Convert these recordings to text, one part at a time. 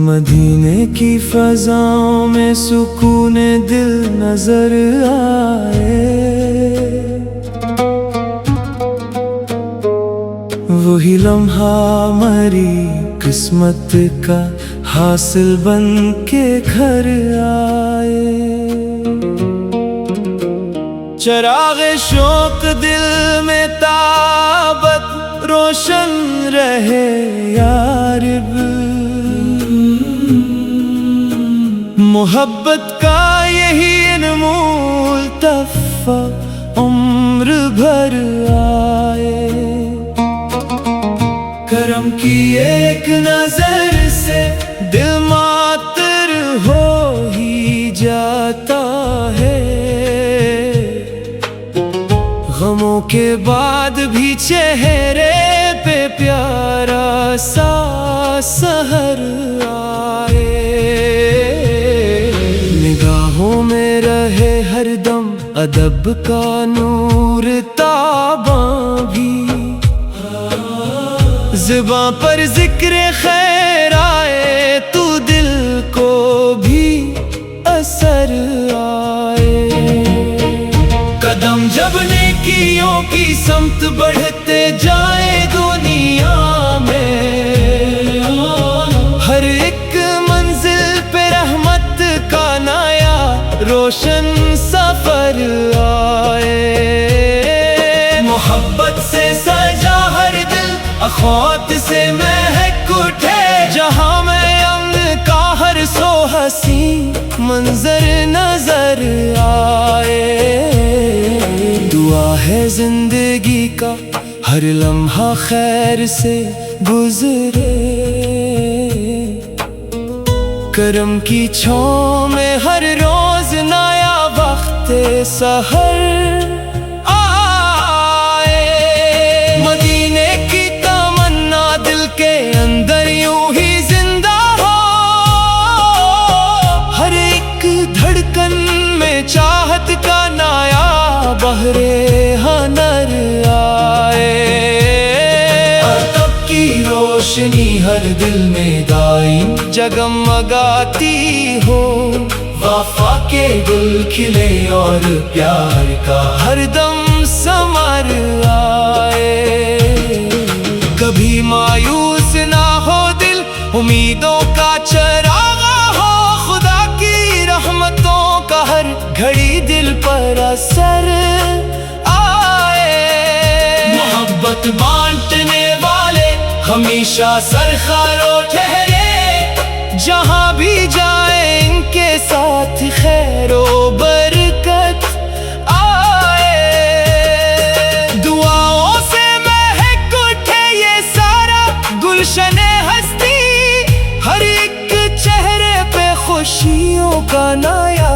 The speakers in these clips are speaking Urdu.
مدینے کی فضاؤں میں سکون دل نظر آئے، وہی لمحہ مری قسمت کا حاصل بن کے گھر آئے۔ چراغ شوق دل میں تابت روشن رہے یا رب، محبت کا یہی انمول تحفہ عمر بھر آئے۔ کرم کی ایک نظر سے دل معطر ہو ہی جاتا ہے، غموں کے بعد بھی چہرے پہ پیارا سا سحر آئے۔ نگاہوں میں رہے ہر دم ادب کا نور تاباں بھی، زباں پر ذکر خیر آئے تو دل کو بھی اثر آئے۔ قدم جب نیکیوں کی سمت بڑھتے جائے دنیا میں، ہر ایک منزل پہ رحمت کا نیا روشن سفر آئے۔ محبت سے سجا ہر دل اخوات سے مہک اٹھے، جہاں میں امن کا ہر سو حسین منظر نظر آئے۔ دعا ہے زندگی کا ہر لمحہ خیر سے گزرے، کرم کی چھاؤں میں ہر روز نیا وقت سحر آئے۔ مدینے کی تمنا دل کے اندر یوں ہی زندہ ہو، ہر ایک دھڑکن میں چاہت کا نیا بہرے ہنر آئے۔ ادب کی روشنی ہر دل میں دائم جگمگاتی ہو، وفا کے گل کھلے اور پیار کا ہر دم ثمر آئے۔ کبھی مایوس نہ ہو دل، امیدوں کا چراغ ہو، خدا کی رحمتوں کا ہر گھڑی دل پر اثر آئے۔ محبت بانٹنے والے ہمیشہ سرخرو ٹھہرے، جہاں بھی جائیں ان کے ساتھ خیر و برکت آئے۔ دعاؤں سے مہک اٹھے یہ سارا گلشن ہستی، ہر ایک چہرے پہ خوشیوں کا نیا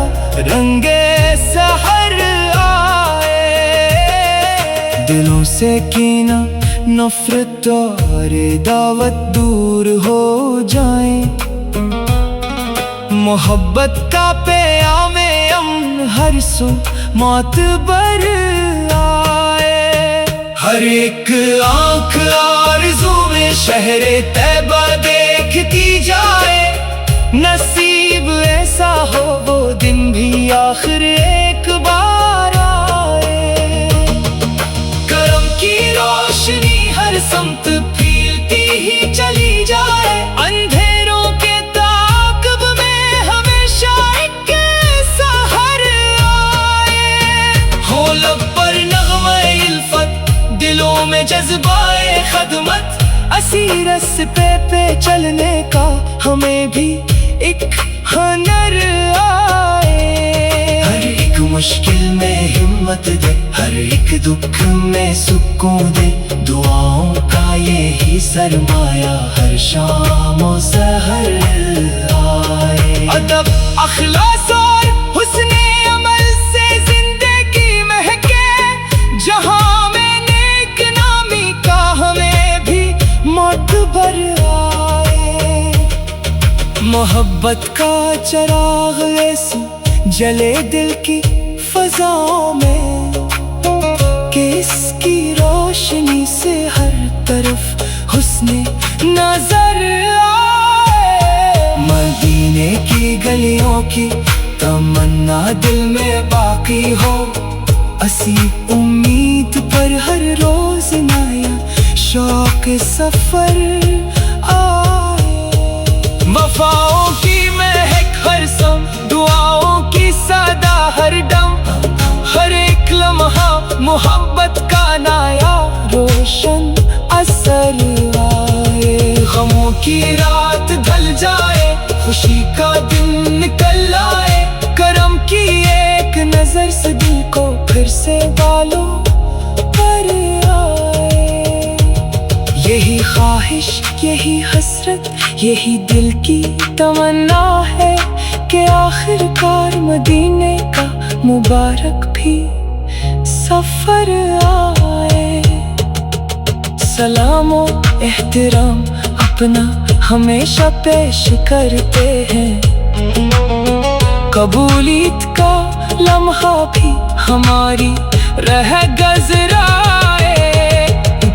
رنگ سحر آئے۔ دلوں سے کینہ نفرت اور دعوت دور ہو جائیں، محبت کا پیام امن ہر سو معتبر آئے۔ ہر ایک آنکھ آرزو میں شہر طیبہ دیکھتی جائے، نصیب ایسا ہو وہ دن بھی آخر ایک بار آئے۔ کرم کی روشنی ہر سمت پھیلتی ہی چلی جائے، اندھیروں کے تعاقب میں ہمیشہ ایک سحر آئے۔ ہو لب پر نغمہ الفت، دلوں میں جذبہ خدمت، اسی راستے پہ چلنے کا ہمیں بھی ایک ہنر آئے۔ ہر ایک مشکل میں ہمت دے، ہر ایک دکھ میں سکون دے، دعاؤں کا یہی سرمایہ ہر شام و سحر آئے۔ ادب اخلاص اور حسن عمل سے زندگی مہکے، جہاں میں نیک نامی کا ہمیں بھی معتبر آئے۔ محبت کا چراغ ایسی جلے دل کی فضاؤں میں کہ اس کی روشنی سے ہر طرف حسن نظر آئے۔ مدینے کی گلیوں کی تمنا دل میں باقی ہو، اسی امید پر ہر روز نیا شوق سفر آئے۔ وفاؤں کی مہک ہر سم، دعاؤں کی صدا ہر دم، ہر ایک لمحہ محبت کا نیا روشن اثر آئے۔ غموں کی رات ڈھل جائے، خوشی کا دن نکل آئے، کرم کی ایک نظر سے دل کو پھر سے بالوں پر آئے۔ یہی خواہش، یہی حسرت، یہی دل کی تمنا ہے کہ آخر کار مدینے کا مبارک بھی سفر آئے۔ سلام و احترام اپنا ہمیشہ پیش کرتے ہیں، قبولیت کا لمحہ بھی ہماری رہ گزرائے۔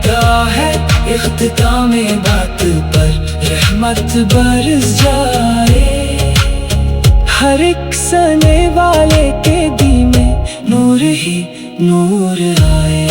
دعا ہے اختتام بات پر رحمت برس جائے، ہر ایک سنے والے کے دل میں نور ہی نور آئے۔